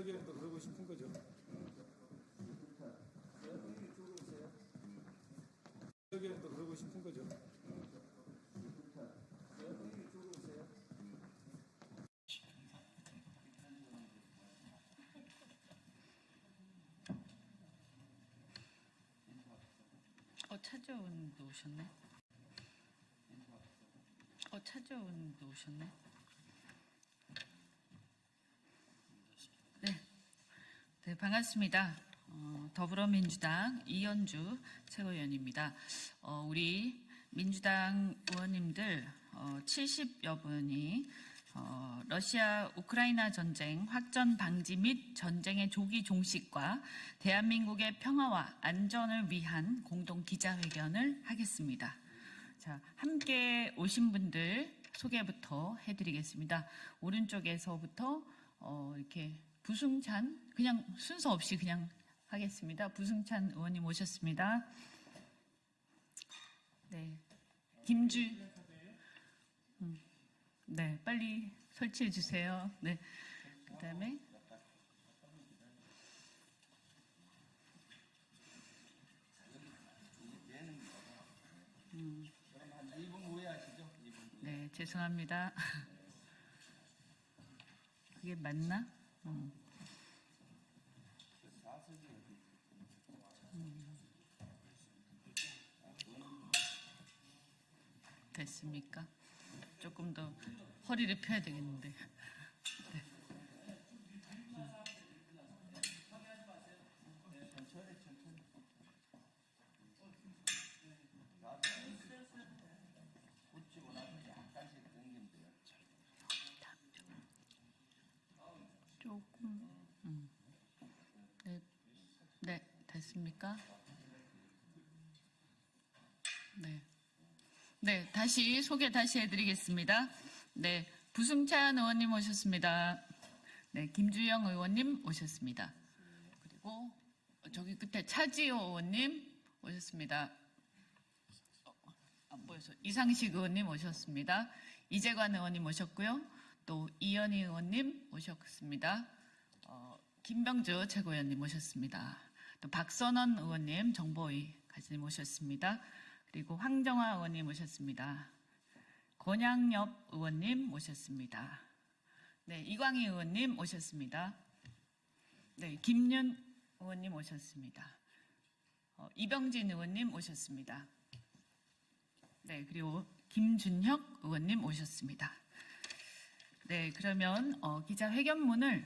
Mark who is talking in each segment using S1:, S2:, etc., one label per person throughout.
S1: 여기는 또 그러고 싶은 거죠. 여기는 또 그러고 싶은 거죠.
S2: 차재훈 도 오셨네. 차재훈 도 오셨네. 네, 반갑습니다. 더불어민주당 이현주 최고위원입니다. 우리 민주당 의원님들 70여 분이 러시아 우크라이나 전쟁 확전 방지 및 전쟁의 조기 종식과 대한민국의 평화와 안전을 위한 공동 기자회견을 하겠습니다. 자, 함께 오신 분들 소개부터 해드리겠습니다. 오른쪽에서부터 이렇게 부승찬, 그냥 순서 없이 그냥 하겠습니다. 부승찬 의원님 오셨습니다. 네, 네, 빨리 설치해 주세요. 네, 그다음에
S3: 그럼 한 2분 후에 하시죠. 2분 후에.
S2: 네, 죄송합니다. 그게 맞나? 됐습니까? 조금 더 허리를 펴야 되겠는데. 네.
S3: 붙이고 나서 약간씩 당기면 돼요.
S2: 조금. 네, 네, 됐습니까? 네. 네, 다시 소개 다시 해드리겠습니다. 네, 부승찬 의원님 오셨습니다. 네, 김주영 의원님 오셨습니다. 그리고 저기 끝에 차지호 의원님 오셨습니다. 안 보여서 이상식 의원님 오셨습니다. 이재관 의원님 오셨고요. 또 이현희 의원님 오셨습니다. 김병주 최고위원님 오셨습니다. 또 박선원 의원님 정보위 가지님 오셨습니다. 그리고 황정화 의원님 오셨습니다. 권양엽 의원님 오셨습니다. 네, 이광희 의원님 오셨습니다. 네, 김윤 의원님 오셨습니다. 이병진 의원님 오셨습니다. 네, 그리고 김준혁 의원님 오셨습니다. 네, 그러면 기자회견문을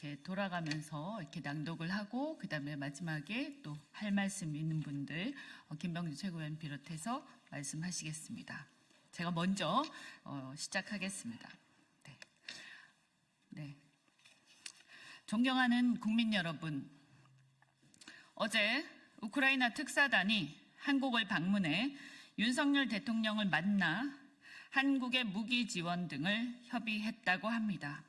S2: 이렇게 돌아가면서 이렇게 낭독을 하고 그다음에 마지막에 또 할 말씀 있는 분들 김병주 최고위원 비롯해서 말씀하시겠습니다. 제가 먼저 시작하겠습니다. 네. 네. 존경하는 국민 여러분, 어제 우크라이나 특사단이 한국을 방문해 윤석열 대통령을 만나 한국의 무기 지원 등을 협의했다고 합니다.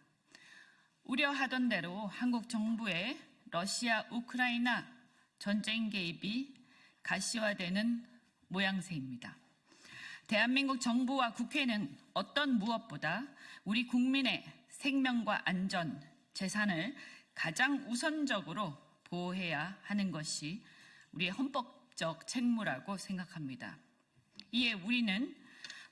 S2: 우려하던 대로 한국 정부의 러시아 우크라이나 전쟁 개입이 가시화되는 모양새입니다. 대한민국 정부와 국회는 어떤 무엇보다 우리 국민의 생명과 안전, 재산을 가장 우선적으로 보호해야 하는 것이 우리의 헌법적 책무라고 생각합니다. 이에 우리는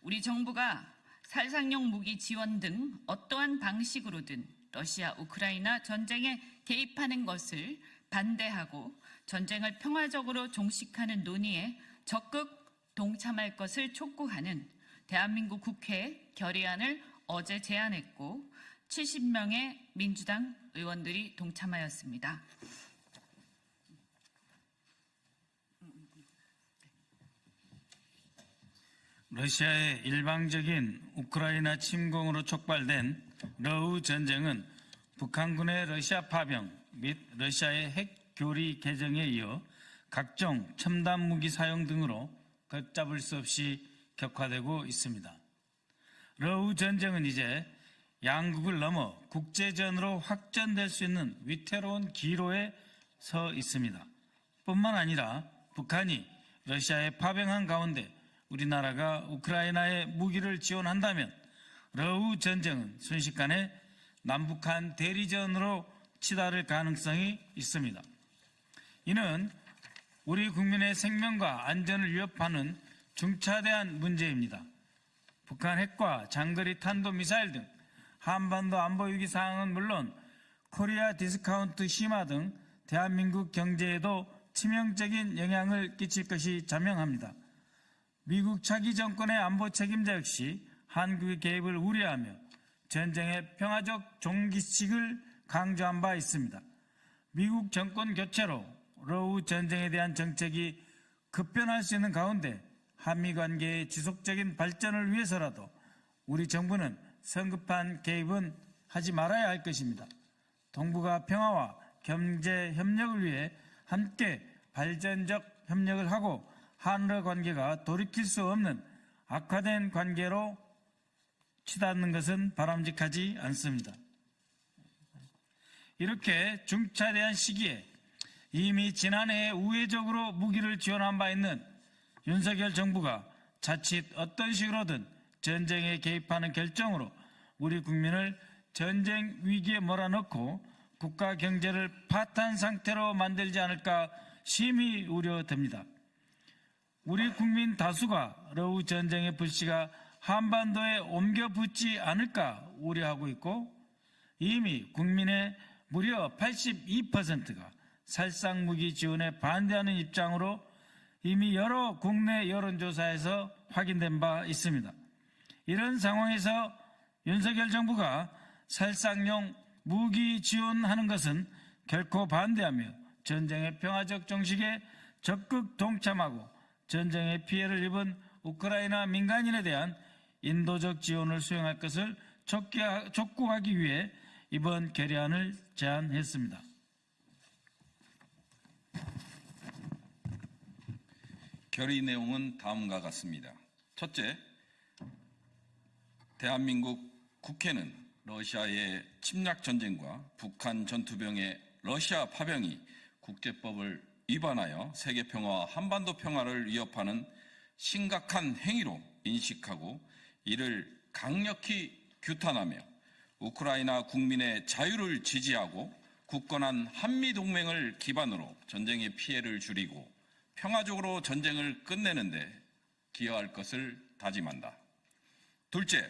S2: 우리 정부가 살상용 무기 지원 등 어떠한 방식으로든 러시아 우크라이나 전쟁에 개입하는 것을 반대하고 전쟁을 평화적으로 종식하는 논의에 적극 동참할 것을 촉구하는 대한민국 국회 결의안을 어제 제안했고 70명의 민주당 의원들이 동참하였습니다.
S4: 러시아의 일방적인 우크라이나 침공으로 촉발된 러우 전쟁은 북한군의 러시아 파병 및 러시아의 핵 교리 개정에 이어 각종 첨단 무기 사용 등으로 걷잡을 수 없이 격화되고 있습니다. 러우 전쟁은 이제 양국을 넘어 국제전으로 확전될 수 있는 위태로운 기로에 서 있습니다. 뿐만 아니라 북한이 러시아에 파병한 가운데 우리나라가 우크라이나에 무기를 지원한다면 러우 전쟁은 순식간에 남북한 대리전으로 치달을 가능성이 있습니다. 이는 우리 국민의 생명과 안전을 위협하는 중차대한 문제입니다. 북한 핵과 장거리 탄도미사일 등 한반도 안보 위기 상황은 물론 코리아 디스카운트 심화 등 대한민국 경제에도 치명적인 영향을 끼칠 것이 자명합니다. 미국 차기 정권의 안보 책임자 역시 한국의 개입을 우려하며 전쟁의 평화적 종기식을 강조한 바 있습니다. 미국 정권 교체로 러우 전쟁에 대한 정책이 급변할 수 있는 가운데 한미 관계의 지속적인 발전을 위해서라도 우리 정부는 성급한 개입은 하지 말아야 할 것입니다. 동북아 평화와 경제 협력을 위해 함께 발전적 협력을 하고 한러 관계가 돌이킬 수 없는 악화된 관계로 치닫는 것은 바람직하지 않습니다. 이렇게 중차대한 시기에 이미 지난해에 우회적으로 무기를 지원한 바 있는 윤석열 정부가 자칫 어떤 식으로든 전쟁에 개입하는 결정으로 우리 국민을 전쟁 위기에 몰아넣고 국가 경제를 파탄 상태로 만들지 않을까 심히 우려됩니다. 우리 국민 다수가 러우 전쟁의 불씨가 한반도에 옮겨 붙지 않을까 우려하고 있고 이미 국민의 무려 82%가 살상무기 지원에 반대하는 입장으로 이미 여러 국내 여론조사에서 확인된 바 있습니다. 이런 상황에서 윤석열 정부가 살상용 무기 지원하는 것은 결코 반대하며 전쟁의 평화적 종식에 적극 동참하고 전쟁의 피해를 입은 우크라이나 민간인에 대한 인도적 지원을 수행할 것을 촉구하기 위해 이번 결의안을 제안했습니다.
S5: 결의 내용은 다음과 같습니다. 첫째, 대한민국 국회는 러시아의 침략 전쟁과 북한 전투병의 러시아 파병이 국제법을 위반하여 세계 평화와 한반도 평화를 위협하는 심각한 행위로 인식하고 이를 강력히 규탄하며 우크라이나 국민의 자유를 지지하고 굳건한 한미동맹을 기반으로 전쟁의 피해를 줄이고 평화적으로 전쟁을 끝내는 데 기여할 것을 다짐한다. 둘째,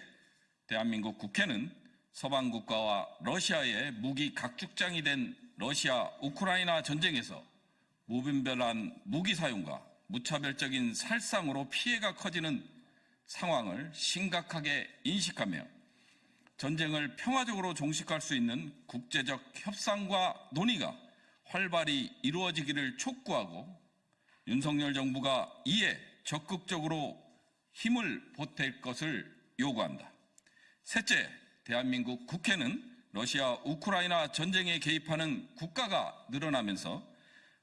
S5: 대한민국 국회는 서방 국가와 러시아의 무기 각축장이 된 러시아 우크라이나 전쟁에서 무분별한 무기 사용과 무차별적인 살상으로 피해가 커지는 상황을 심각하게 인식하며 전쟁을 평화적으로 종식할 수 있는 국제적 협상과 논의가 활발히 이루어지기를 촉구하고 윤석열 정부가 이에 적극적으로 힘을 보탤 것을 요구한다. 셋째, 대한민국 국회는 러시아 우크라이나 전쟁에 개입하는 국가가 늘어나면서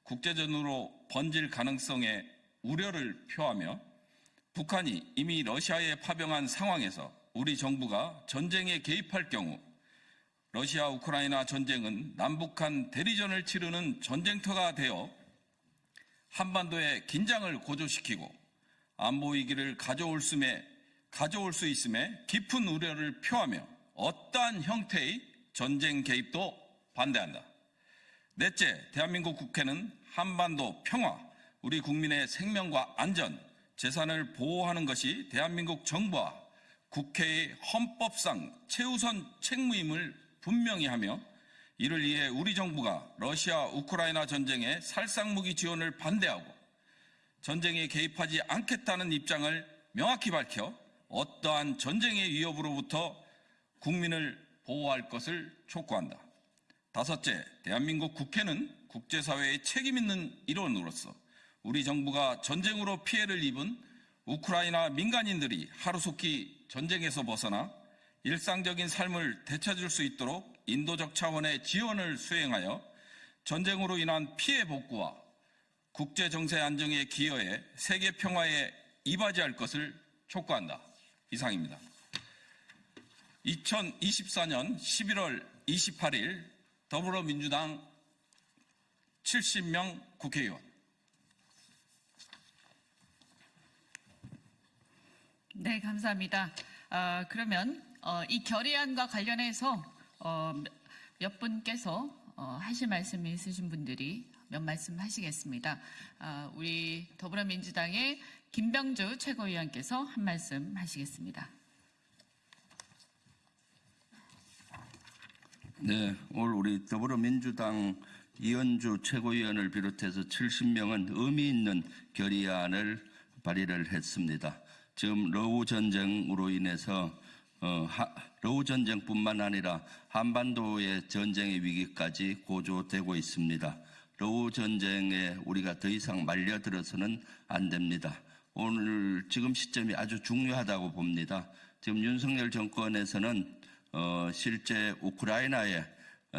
S5: 국제전으로 번질 가능성에 우려를 표하며 북한이 이미 러시아에 파병한 상황에서 우리 정부가 전쟁에 개입할 경우 러시아 우크라이나 전쟁은 남북한 대리전을 치르는 전쟁터가 되어 한반도의 긴장을 고조시키고 안보 위기를 가져올 수 있음에 깊은 우려를 표하며 어떠한 형태의 전쟁 개입도 반대한다. 넷째, 대한민국 국회는 한반도 평화, 우리 국민의 생명과 안전, 재산을 보호하는 것이 대한민국 정부와 국회의 헌법상 최우선 책무임을 분명히 하며 이를 위해 우리 정부가 러시아 우크라이나 전쟁의 살상무기 지원을 반대하고 전쟁에 개입하지 않겠다는 입장을 명확히 밝혀 어떠한 전쟁의 위협으로부터 국민을 보호할 것을 촉구한다. 다섯째, 대한민국 국회는 국제사회의 책임 있는 일원으로서 우리 정부가 전쟁으로 피해를 입은 우크라이나 민간인들이 하루속히 전쟁에서 벗어나 일상적인 삶을 되찾을 수 있도록 인도적 차원의 지원을 수행하여 전쟁으로 인한 피해 복구와 국제 정세 안정에 기여해 세계 평화에 이바지할 것을 촉구한다. 이상입니다. 2024년 11월 28일 더불어민주당 70명 국회의원.
S2: 네, 감사합니다. 그러면 이 결의안과 관련해서 몇 분께서 하실 말씀이 있으신 분들이 몇 말씀 하시겠습니다. 우리 더불어민주당의 김병주 최고위원께서 한 말씀 하시겠습니다.
S3: 네, 오늘 우리 더불어민주당 이현주 최고위원을 비롯해서 70명은 의미 있는 결의안을 발의를 했습니다. 지금 러우 전쟁으로 인해서 러우 전쟁뿐만 아니라 한반도의 전쟁의 위기까지 고조되고 있습니다. 러우 전쟁에 우리가 더 이상 말려들어서는 안 됩니다. 오늘 지금 시점이 아주 중요하다고 봅니다. 지금 윤석열 정권에서는 실제 우크라이나에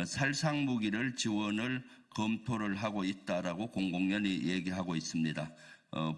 S3: 살상무기를 지원을 검토를 하고 있다라고 공공연히 얘기하고 있습니다.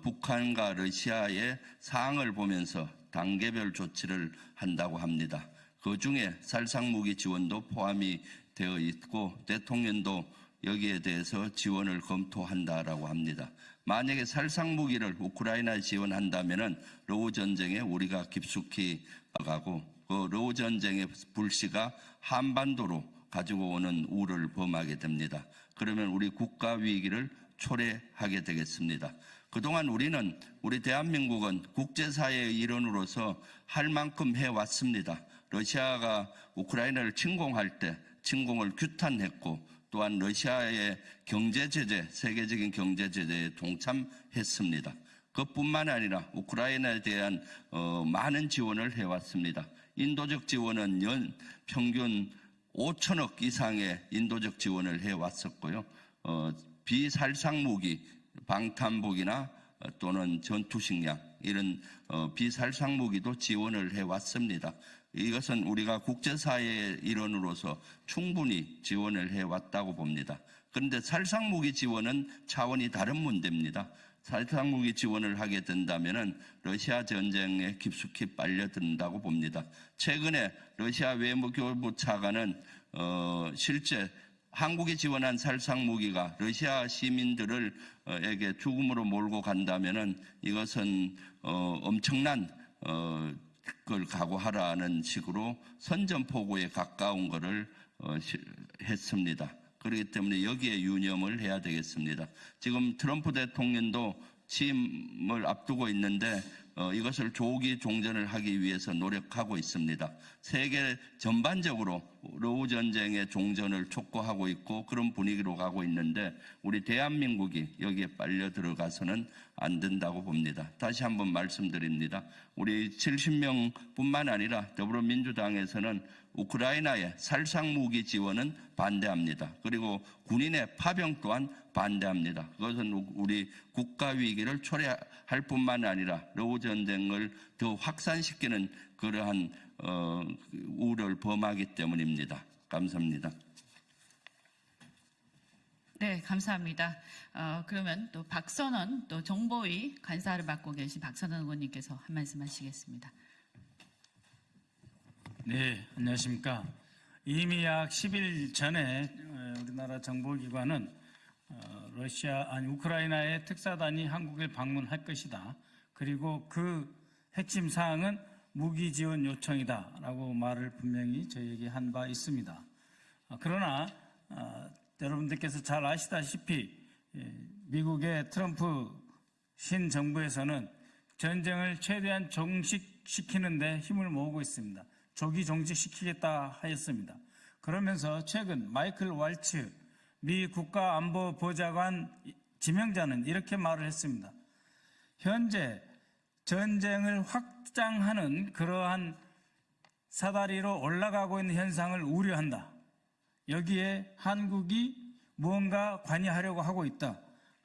S3: 북한과 러시아의 사항을 보면서 단계별 조치를 한다고 합니다. 그 중에 살상무기 지원도 포함이 되어 있고 대통령도 여기에 대해서 지원을 검토한다라고 합니다. 만약에 살상무기를 우크라이나에 지원한다면은 러우 전쟁에 우리가 깊숙이 가고 그 러우 전쟁의 불씨가 한반도로 가지고 오는 우를 범하게 됩니다. 그러면 우리 국가 위기를 초래하게 되겠습니다. 그동안 우리 대한민국은 국제사회의 일원으로서 할 만큼 해왔습니다. 러시아가 우크라이나를 침공할 때 침공을 규탄했고 또한 러시아의 경제제재, 세계적인 경제제재에 동참했습니다. 그뿐만 아니라 우크라이나에 대한 많은 지원을 해왔습니다. 인도적 지원은 연 평균 5천억 이상의 인도적 지원을 해왔었고요. 비살상무기, 방탄복이나 또는 전투식량 이런 비살상무기도 지원을 해왔습니다. 이것은 우리가 국제사회의 일원으로서 충분히 지원을 해왔다고 봅니다. 그런데 살상무기 지원은 차원이 다른 문제입니다. 살상무기 지원을 하게 된다면 러시아 전쟁에 깊숙이 빨려든다고 봅니다. 최근에 러시아 외무교부 차관은 실제 한국이 지원한 살상무기가 러시아 시민들에게 죽음으로 몰고 간다면은 이것은 엄청난 걸 각오하라는 식으로 선전포고에 가까운 것을 했습니다. 그렇기 때문에 여기에 유념을 해야 되겠습니다. 지금 트럼프 대통령도 취임을 앞두고 있는데 이것을 조기 종전을 하기 위해서 노력하고 있습니다. 세계 전반적으로 러우 전쟁의 종전을 촉구하고 있고 그런 분위기로 가고 있는데 우리 대한민국이 여기에 빨려 들어가서는 안 된다고 봅니다. 다시 한번 말씀드립니다. 우리 70명뿐만 아니라 더불어민주당에서는 우크라이나의 살상무기 지원은 반대합니다. 그리고 군인의 파병 또한 반대합니다. 그것은 우리 국가 위기를 초래할 뿐만 아니라 러우 전쟁을 더 확산시키는 그러한 우려를 범하기 때문입니다. 감사합니다.
S2: 네, 감사합니다. 그러면 또 박선원 또 정보위 간사를 맡고 계신 박선원 의원님께서 한 말씀 하시겠습니다.
S4: 네, 안녕하십니까. 이미 약 10일 전에 우리나라 정보기관은 우크라이나의 특사단이 한국을 방문할 것이다. 그리고 그 핵심 사항은 무기 지원 요청이다라고 말을 분명히 저희에게 한 바 있습니다. 그러나 여러분들께서 잘 아시다시피 미국의 트럼프 신정부에서는 전쟁을 최대한 종식시키는 데 힘을 모으고 있습니다. 조기 종식시키겠다 하였습니다. 그러면서 최근 마이클 왈츠 미 국가안보보좌관 지명자는 이렇게 말을 했습니다. 현재 전쟁을 확장하는 그러한 사다리로 올라가고 있는 현상을 우려한다. 여기에 한국이 무언가 관여하려고 하고 있다.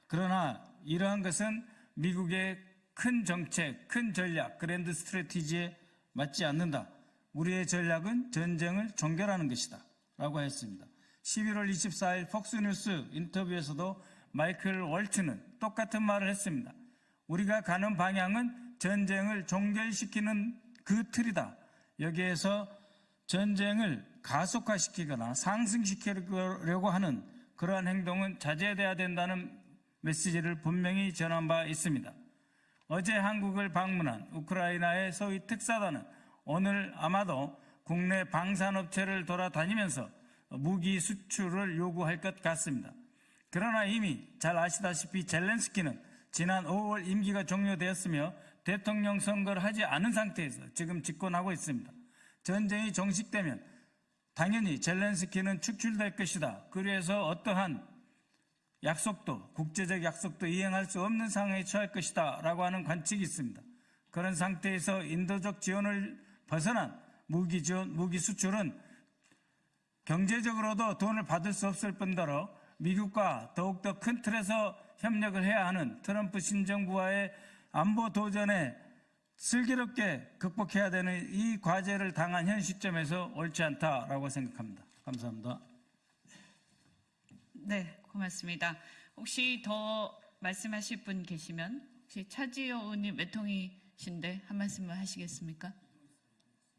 S4: 그러나 이러한 것은 미국의 큰 정책, 큰 전략, 그랜드 스트래티지에 맞지 않는다. 우리의 전략은 전쟁을 종결하는 것이다. 라고 했습니다. 11월 24일 폭스뉴스 인터뷰에서도 마이클 월츠는 똑같은 말을 했습니다. 우리가 가는 방향은 전쟁을 종결시키는 그 틀이다. 여기에서 전쟁을 가속화시키거나 상승시키려고 하는 그러한 행동은 자제돼야 된다는 메시지를 분명히 전한 바 있습니다. 어제 한국을 방문한 우크라이나의 소위 특사단은 오늘 아마도 국내 방산업체를 돌아다니면서 무기 수출을 요구할 것 같습니다. 그러나 이미 잘 아시다시피 젤렌스키는 지난 5월 임기가 종료되었으며 대통령 선거를 하지 않은 상태에서 지금 집권하고 있습니다. 전쟁이 종식되면 당연히 젤렌스키는 축출될 것이다. 그래서 어떠한 약속도, 국제적 약속도 이행할 수 없는 상황에 처할 것이다 라고 하는 관측이 있습니다. 그런 상태에서 인도적 지원을 벗어난 무기 지원, 무기 수출은 경제적으로도 돈을 받을 수 없을 뿐더러 미국과 더욱더 큰 틀에서 협력을 해야 하는 트럼프 신정부와의 안보 도전에 슬기롭게 극복해야 되는 이 과제를 당한 현 시점에서 옳지 않다라고 생각합니다. 감사합니다.
S2: 네, 고맙습니다. 혹시 더 말씀하실 분 계시면 혹시 차지호 의원님 외통이신데 한 말씀을 하시겠습니까?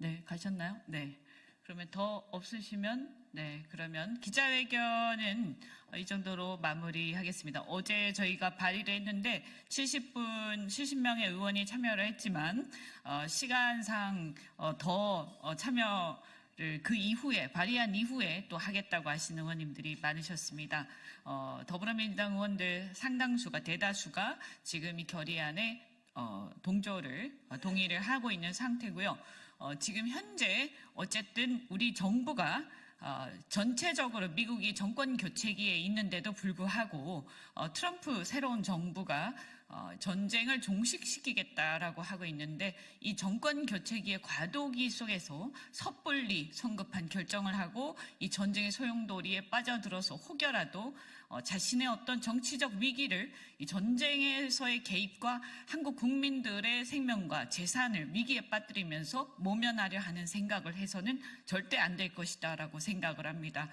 S2: 네, 가셨나요? 네. 그러면 더 없으시면 네, 그러면 기자회견은 이 정도로 마무리하겠습니다. 어제 저희가 발의를 했는데 70명의 의원이 참여를 했지만 시간상 더 참여를 그 이후에 발의한 이후에 또 하겠다고 하시는 의원님들이 많으셨습니다. 더불어민주당 의원들 상당수가 대다수가 지금 이 결의안에 동의를 하고 있는 상태고요. 지금 현재 어쨌든 우리 정부가 전체적으로 미국이 정권 교체기에 있는데도 불구하고 트럼프 새로운 정부가 전쟁을 종식시키겠다라고 하고 있는데 이 정권 교체기의 과도기 속에서 섣불리 성급한 결정을 하고 이 전쟁의 소용돌이에 빠져들어서 혹여라도 자신의 어떤 정치적 위기를 이 전쟁에서의 개입과 한국 국민들의 생명과 재산을 위기에 빠뜨리면서 모면하려 하는 생각을 해서는 절대 안 될 것이다라고 생각을 합니다.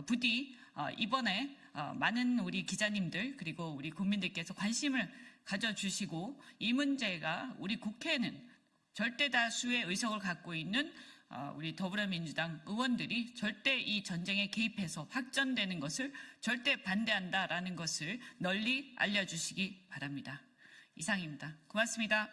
S2: 부디 이번에 많은 우리 기자님들 그리고 우리 국민들께서 관심을 가져주시고 이 문제가 우리 국회는 절대 다수의 의석을 갖고 있는 우리 더불어민주당 의원들이 절대 이 전쟁에 개입해서 확전되는 것을 절대 반대한다라는 것을 널리 알려주시기 바랍니다. 이상입니다. 고맙습니다.